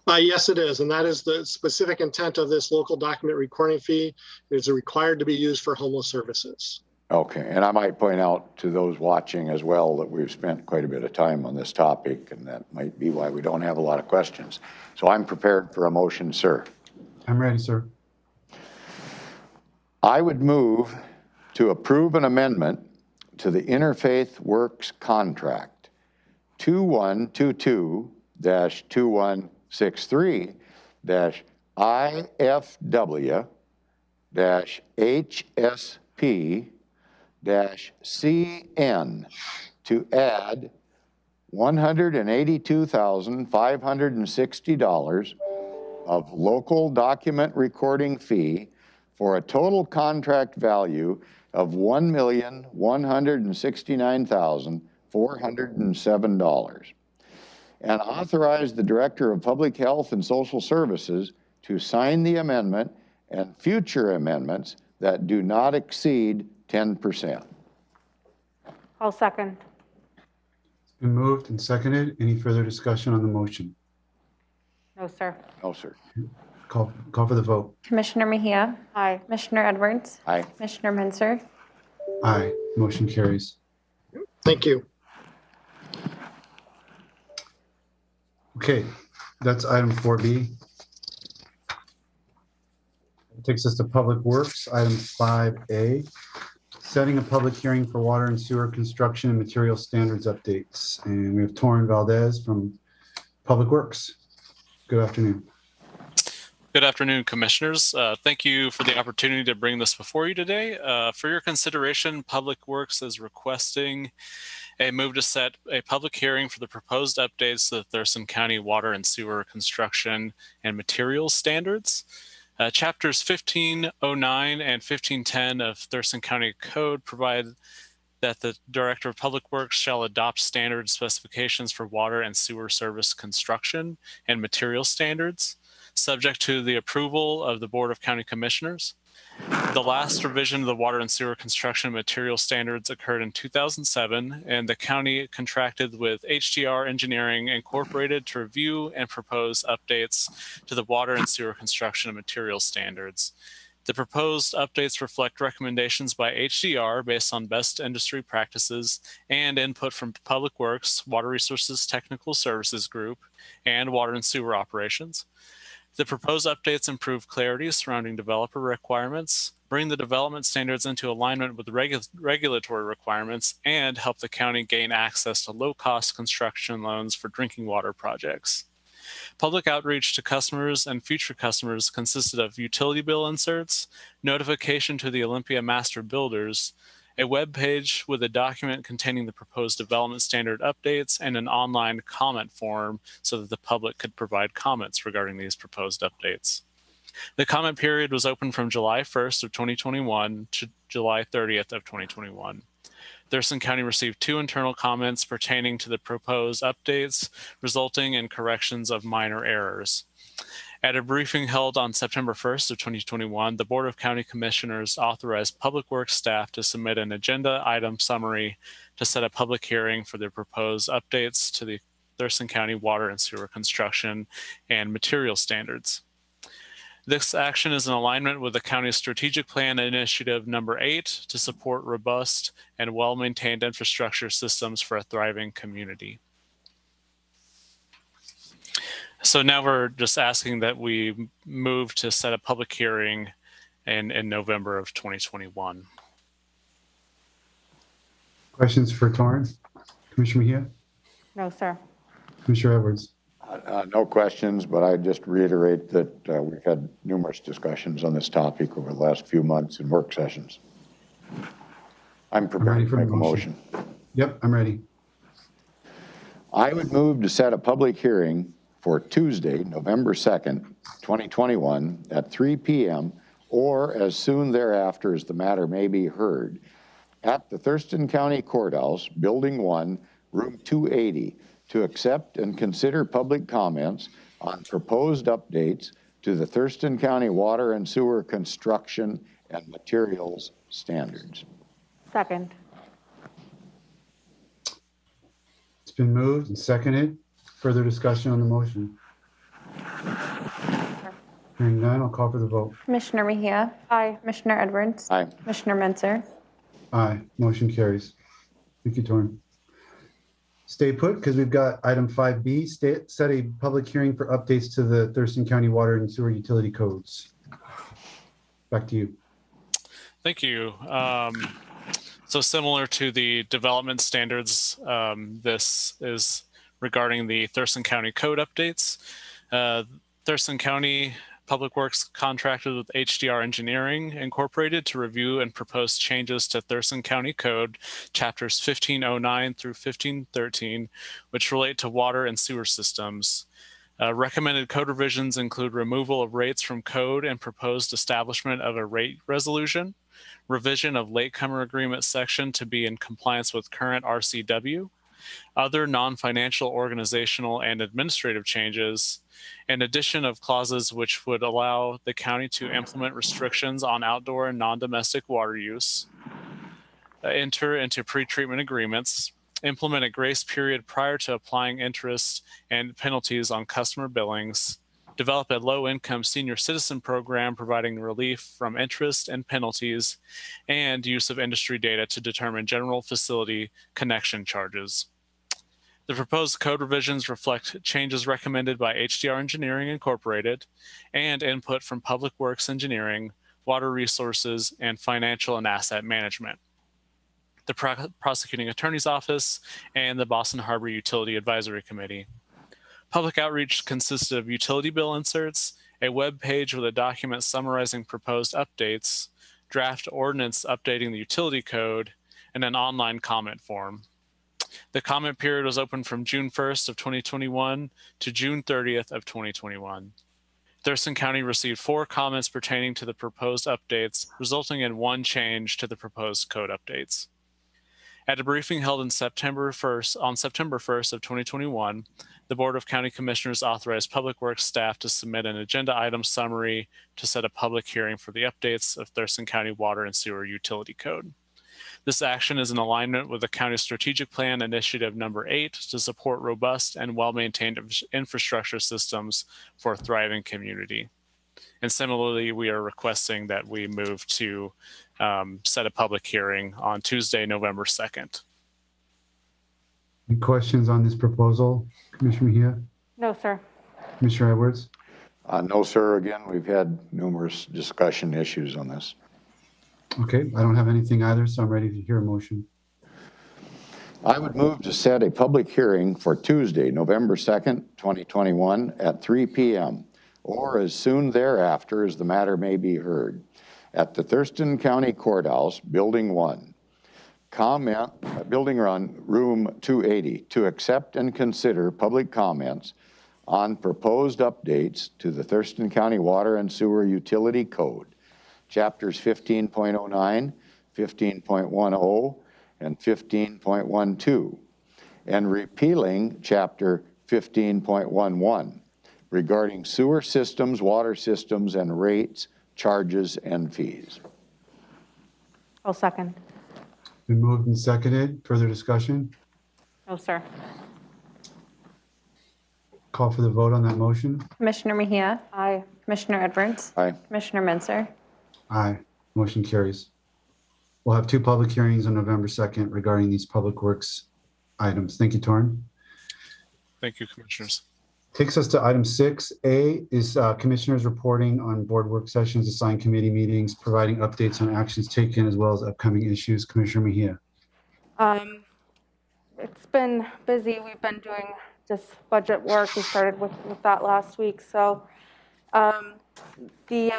Yes, it is. And that is the specific intent of this local document recording fee. It is required to be used for homeless services. Okay. And I might point out to those watching as well that we've spent quite a bit of time on this topic, and that might be why we don't have a lot of questions. So I'm prepared for a motion, sir. I'm ready, sir. I would move to approve an amendment to the Interfaith Works contract 2122-2163-IFW-HSP-CN to add $182,560 of local document recording fee for a total contract value of $1,169,407. $407. And authorize the Director of Public Health and Social Services to sign the amendment and future amendments that do not exceed 10%. I'll second. It's been moved and seconded. Any further discussion on the motion? No, sir. No, sir. Call for the vote. Commissioner Mejia, Aye. Commissioner Edwards, Aye. Commissioner Menzer, Aye. Motion carries. Thank you. Okay, that's item 4B. Takes us to Public Works, item 5A. Setting a public hearing for water and sewer construction and material standards updates. And we have Torrin Valdez from Public Works. Good afternoon. Good afternoon, Commissioners. Thank you for the opportunity to bring this before you today. For your consideration, Public Works is requesting a move to set a public hearing for the proposed updates to the Thurston County Water and Sewer Construction and Materials Standards. Chapters 1509 and 1510 of Thurston County Code provide that the Director of Public Works shall adopt standard specifications for water and sewer service construction and material standards, subject to the approval of the Board of County Commissioners. The last revision of the water and sewer construction material standards occurred in 2007, and the county contracted with HDR Engineering Incorporated to review and propose updates to the water and sewer construction and material standards. The proposed updates reflect recommendations by HDR based on best industry practices and input from Public Works, Water Resources Technical Services Group, and Water and Sewer Operations. The proposed updates improve clarity surrounding developer requirements, bring the development standards into alignment with regulatory requirements, and help the county gain access to low-cost construction loans for drinking water projects. Public outreach to customers and future customers consisted of utility bill inserts, notification to the Olympia Master Builders, a web page with a document containing the proposed development standard updates, and an online comment form so that the public could provide comments regarding these proposed updates. The comment period was open from July 1st of 2021 to July 30th of 2021. Thurston County received 2 internal comments pertaining to the proposed updates, resulting in corrections of minor errors. At a briefing held on September 1st of 2021, the Board of County Commissioners authorized Public Works staff to submit an agenda item summary to set a public hearing for the proposed updates to the Thurston County Water and Sewer Construction and Material Standards. This action is in alignment with the county's strategic plan initiative number 8 to support robust and well-maintained infrastructure systems for a thriving community. So now we're just asking that we move to set a public hearing in November of 2021. Questions for Torrin? Commissioner Mejia? No, sir. Commissioner Edwards? No questions, but I just reiterate that we've had numerous discussions on this topic over the last few months in work sessions. I'm prepared to make a motion. Yep, I'm ready. I would move to set a public hearing for Tuesday, November 2nd, 2021 at 3 p.m. or as soon thereafter as the matter may be heard at the Thurston County Courthouse, Building 1, Room 280, to accept and consider public comments on proposed updates to the Thurston County Water and Sewer Construction and Materials Standards. Second. It's been moved and seconded. Further discussion on the motion? Hearing none, I'll call for the vote. Commissioner Mejia, Aye. Commissioner Edwards, Aye. Commissioner Menzer, Aye, motion carries. Thank you, Torrin. Stay put, because we've got item 5B, set a public hearing for updates to the Thurston County Water and Sewer Utility Codes. Back to you. Thank you. So similar to the development standards, this is regarding the Thurston County Code updates. Thurston County Public Works contracted with HDR Engineering Incorporated to review and propose changes to Thurston County Code, chapters 1509 through 1513, which relate to water and sewer systems. Recommended code revisions include removal of rates from code and proposed establishment of a rate resolution, revision of latecomer agreement section to be in compliance with current RCW, other non-financial organizational and administrative changes, and addition of clauses which would allow the county to implement restrictions on outdoor and non-domestic water use, enter into pre-treatment agreements, implement a grace period prior to applying interest and penalties on customer billings, develop a low-income senior citizen program providing relief from interest and penalties, and use of industry data to determine general facility connection charges. The proposed code revisions reflect changes recommended by HDR Engineering Incorporated and input from Public Works Engineering, Water Resources, and Financial and Asset Management, the Prosecuting Attorney's Office, and the Boston Harbor Utility Advisory Committee. Public outreach consisted of utility bill inserts, a web page with a document summarizing proposed updates, draft ordinance updating the utility code, and an online comment form. The comment period was open from June 1st of 2021 to June 30th of 2021. Thurston County received 4 comments pertaining to the proposed updates, resulting in 1 change to the proposed code updates. At a briefing held on September 1st of 2021, the Board of County Commissioners authorized Public Works staff to submit an agenda item summary to set a public hearing for the updates of Thurston County Water and Sewer Utility Code. This action is in alignment with the county's strategic plan initiative number 8 to support robust and well-maintained infrastructure systems for a thriving community. And similarly, we are requesting that we move to set a public hearing on Tuesday, November 2nd. Any questions on this proposal, Commissioner Mejia? No, sir. Commissioner Edwards? No, sir. Again, we've had numerous discussion issues on this. Okay, I don't have anything either, so I'm ready to hear a motion. I would move to set a public hearing for Tuesday, November 2nd, 2021 at 3 p.m. or as soon thereafter as the matter may be heard at the Thurston County Courthouse, Building 1. Building Run, Room 280, to accept and consider public comments on proposed updates to the Thurston County Water and Sewer Utility Code, Chapters 15.09, 15.10, and 15.12, and repealing Chapter 15.11 regarding sewer systems, water systems, and rates, charges, and fees. I'll second. Been moved and seconded. Further discussion? No, sir. Call for the vote on that motion. Commissioner Mejia, Aye. Commissioner Edwards, Aye. Commissioner Menzer. Aye. Motion carries. We'll have 2 public hearings on November 2nd regarding these public works items. Thank you, Torrin. Thank you, Commissioners. Takes us to item 6A is commissioners reporting on board work sessions, assigned committee meetings, providing updates on actions taken as well as upcoming issues. Commissioner Mejia. It's been busy. We've been doing just budget work. We started with that last week. So the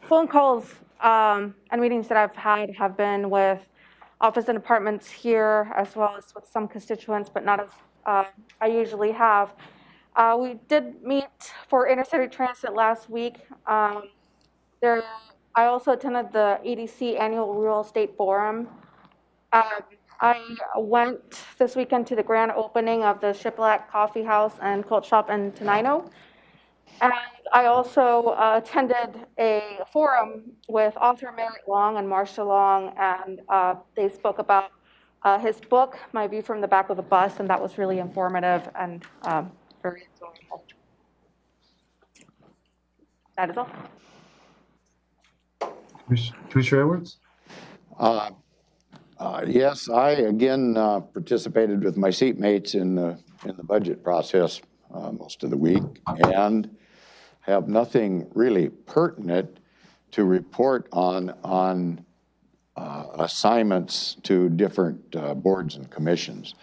phone calls and meetings that I've had have been with office and departments here, as well as with some constituents, but not as I usually have. We did meet for intercity transit last week. I also attended the EDC annual Real Estate Forum. I went this weekend to the grand opening of the Shiplak Coffee House and Quilt Shop in Tenino. And I also attended a forum with author Merritt Long and Marcia Long, and they spoke about his book, My View from the Back of the Bus, and that was really informative and very enjoyable. That is all. Commissioner Edwards? Yes, I again participated with my seatmates in the budget process most of the week, and have nothing really pertinent to report on assignments to different boards and commissions.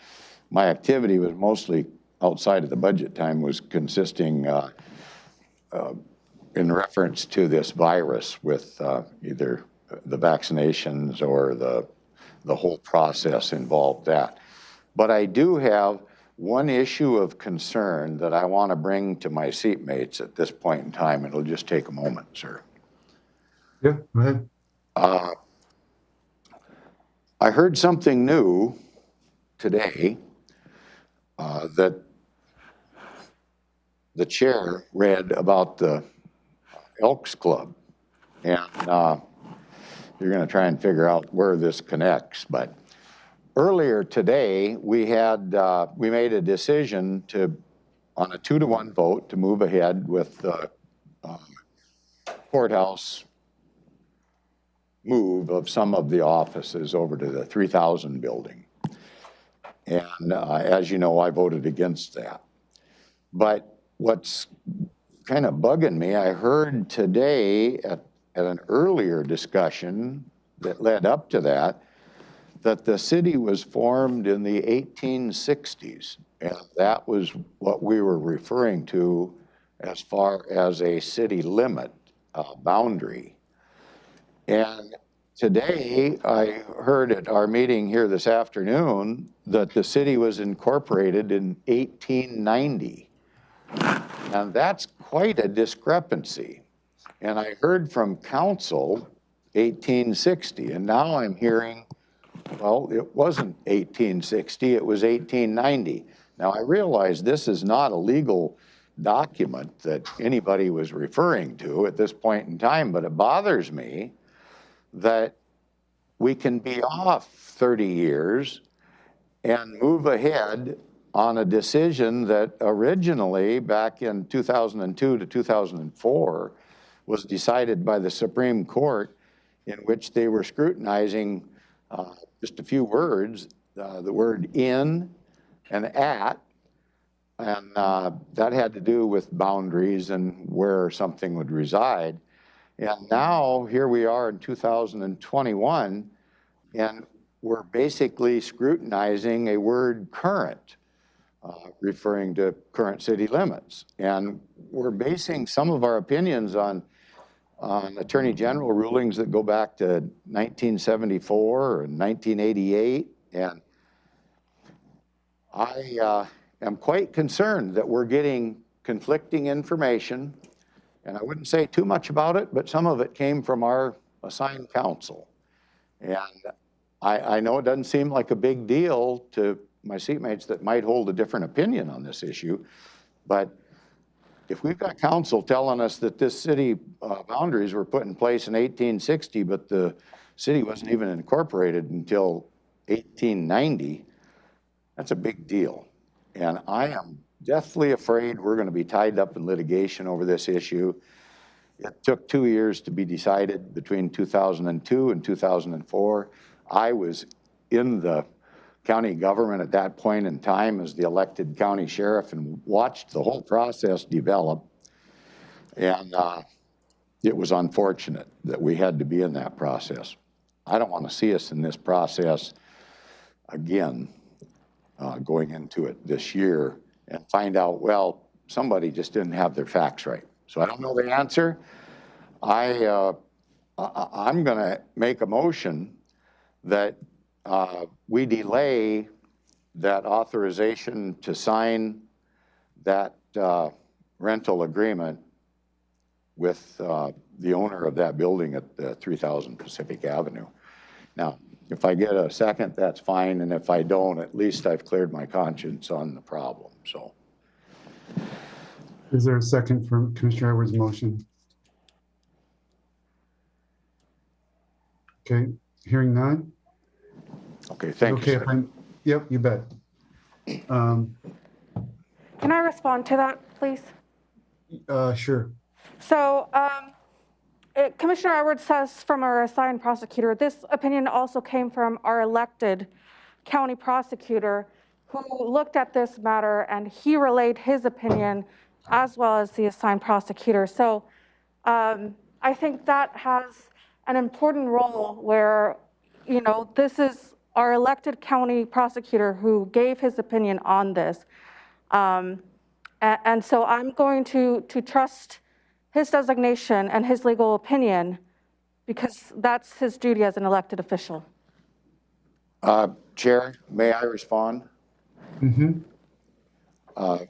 My activity was mostly outside of the budget time, was consisting in reference to this virus with either the vaccinations or the whole process involved that. But I do have one issue of concern that I want to bring to my seatmates at this point in time. It'll just take a moment, sir. Yeah, go ahead. I heard something new today that the chair read about the Elks Club. And you're going to try and figure out where this connects. But earlier today, we made a decision on a 2-to-1 vote to move ahead with the courthouse move of some of the offices over to the 3000 building. And as you know, I voted against that. But what's kind of bugging me, I heard today at an earlier discussion that led up to that the city was formed in the 1860s. And that was what we were referring to as far as a city limit boundary. And today, I heard at our meeting here this afternoon that the city was incorporated in 1890. And that's quite a discrepancy. And I heard from council 1860, and now I'm hearing, well, it wasn't 1860, it was 1890. Now, I realize this is not a legal document that anybody was referring to at this point in time, but it bothers me that we can be off 30 years and move ahead on a decision that originally, back in 2002 to 2004, was decided by the Supreme Court, in which they were scrutinizing just a few words, the word in and at, and that had to do with boundaries and where something would reside. And now, here we are in 2021, and we're basically scrutinizing a word current, referring to current city limits. And we're basing some of our opinions on Attorney General rulings that go back to 1974 or 1988. And I am quite concerned that we're getting conflicting information. And I wouldn't say too much about it, but some of it came from our assigned counsel. And I know it doesn't seem like a big deal to my seatmates that might hold a different opinion on this issue, but if we've got counsel telling us that this city boundaries were put in place in 1860, but the city wasn't even incorporated until 1890, that's a big deal. And I am deathly afraid we're going to be tied up in litigation over this issue. It took 2 years to be decided between 2002 and 2004. I was in the county government at that point in time as the elected county sheriff and watched the whole process develop. And it was unfortunate that we had to be in that process. I don't want to see us in this process again, going into it this year and find out, well, somebody just didn't have their facts right. So I don't know the answer. I'm going to make a motion that we delay that authorization to sign that rental agreement with the owner of that building at 3000 Pacific Avenue. Now, if I get a second, that's fine, and if I don't, at least I've cleared my conscience on the problem, so. Is there a second for Commissioner Edwards' motion? Okay, hearing none. Okay, thank you, sir. Yep, you bet. Can I respond to that, please? Sure. So Commissioner Edwards says from our assigned prosecutor, this opinion also came from our elected county prosecutor who looked at this matter and he relayed his opinion as well as the assigned prosecutor. So I think that has an important role where, you know, this is our elected county prosecutor who gave his opinion on this. And so I'm going to trust his designation and his legal opinion because that's his duty as an elected official. Chair, may I respond? Mm-hmm.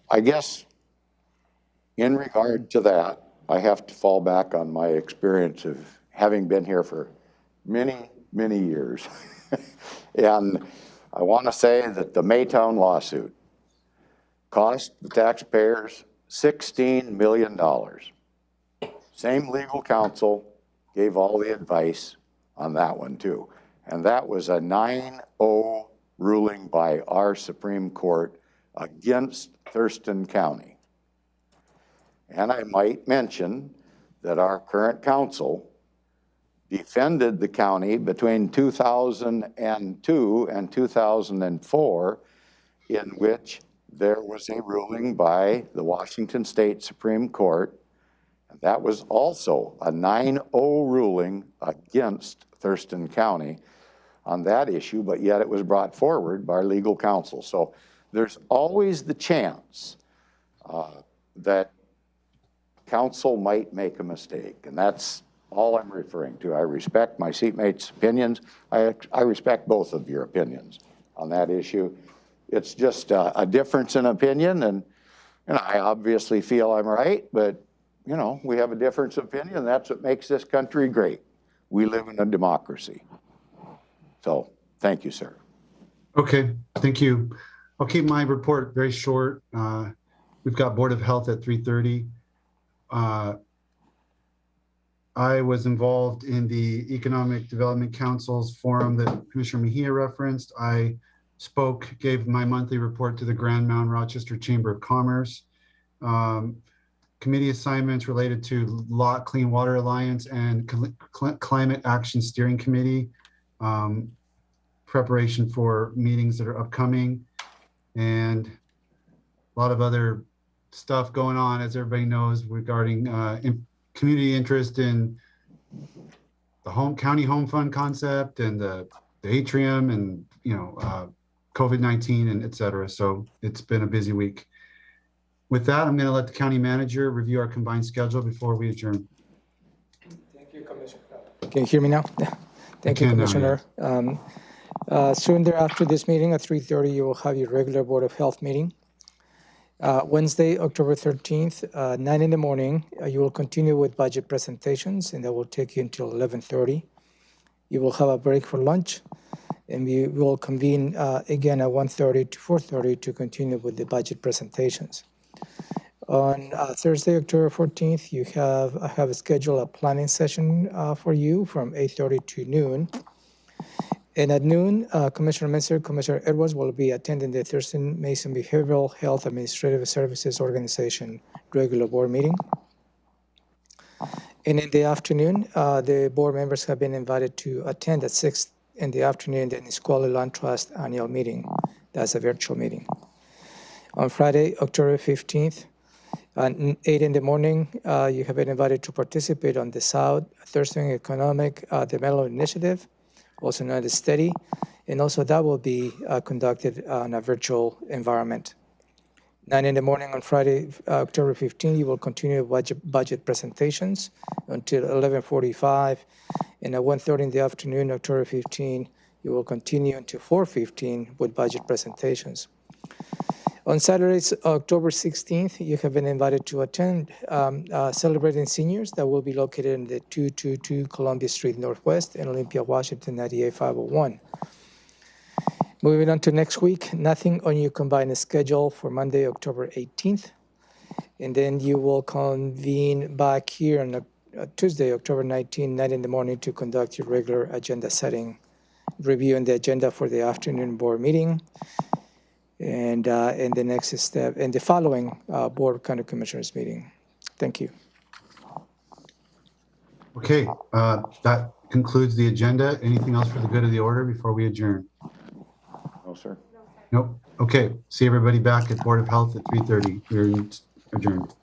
I guess in regard to that, I have to fall back on my experience of having been here for many, many years. And I want to say that the Maytown lawsuit cost the taxpayers $16 million. Same legal counsel gave all the advice on that one too. And that was a 9-0 ruling by our Supreme Court against Thurston County. And I might mention that our current counsel defended the county between 2002 and 2004, in which there was a ruling by the Washington State Supreme Court. And that was also a 9-0 ruling against Thurston County on that issue, but yet it was brought forward by our legal counsel. So there's always the chance that counsel might make a mistake, and that's all I'm referring to. I respect my seatmates' opinions. I respect both of your opinions on that issue. It's just a difference in opinion, and I obviously feel I'm right, but we have a difference of opinion. That's what makes this country great. We live in a democracy. So, thank you, sir. Okay, thank you. I'll keep my report very short. We've got Board of Health at 3:30. I was involved in the Economic Development Council's forum that Commissioner Mejia referenced. I gave my monthly report to the Grand Mound Rochester Chamber of Commerce. Committee assignments related to LOT Clean Water Alliance and Climate Action Steering Committee. Preparation for meetings that are upcoming, and a lot of other stuff going on, as everybody knows, regarding community interest in the county home fund concept and the atrium and COVID-19 and et cetera. So it's been a busy week. With that, I'm going to let the county manager review our combined schedule before we adjourn. Thank you, Commissioner. Can you hear me now? Thank you, Commissioner. Soon thereafter this meeting at 3:30, you will have your regular Board of Health meeting. Wednesday, October 13th, 9 in the morning, you will continue with budget presentations, and that will take you until 11:30. You will have a break for lunch, and we will convene again at 1:30 to 4:30 to continue with the budget presentations. On Thursday, October 14th, I have scheduled a planning session for you from 8:30 to noon. And at noon, Commissioner Menser, Commissioner Edwards will be attending the Thurston Mason Behavioral Health Administrative Services Organization regular board meeting. And in the afternoon, the board members have been invited to attend at 6 in the afternoon the Nisqually Land Trust annual meeting. That's a virtual meeting. On Friday, October 15th, at 8 in the morning, you have been invited to participate on the South Thurston Economic Development Initiative, also known as STEADY, and also that will be conducted on a virtual environment. 9 in the morning on Friday, October 15, you will continue budget presentations until 11:45, and at 1:30 in the afternoon, October 15, you will continue until 4:15 with budget presentations. On Saturdays, October 16th, you have been invited to attend Celebrating Seniors that will be located in the 222 Columbia Street Northwest in Olympia, Washington, 98501. Moving on to next week, nothing on your combined schedule for Monday, October 18th. And then you will convene back here on Tuesday, October 19th, 9 in the morning to conduct your regular agenda setting, reviewing the agenda for the afternoon board meeting. And the next step, and the following Board of County Commissioners meeting. Thank you. Okay, that concludes the agenda. Anything else for the good of the order before we adjourn? No, sir. Nope. Okay, see everybody back at Board of Health at 3:30. We're adjourned.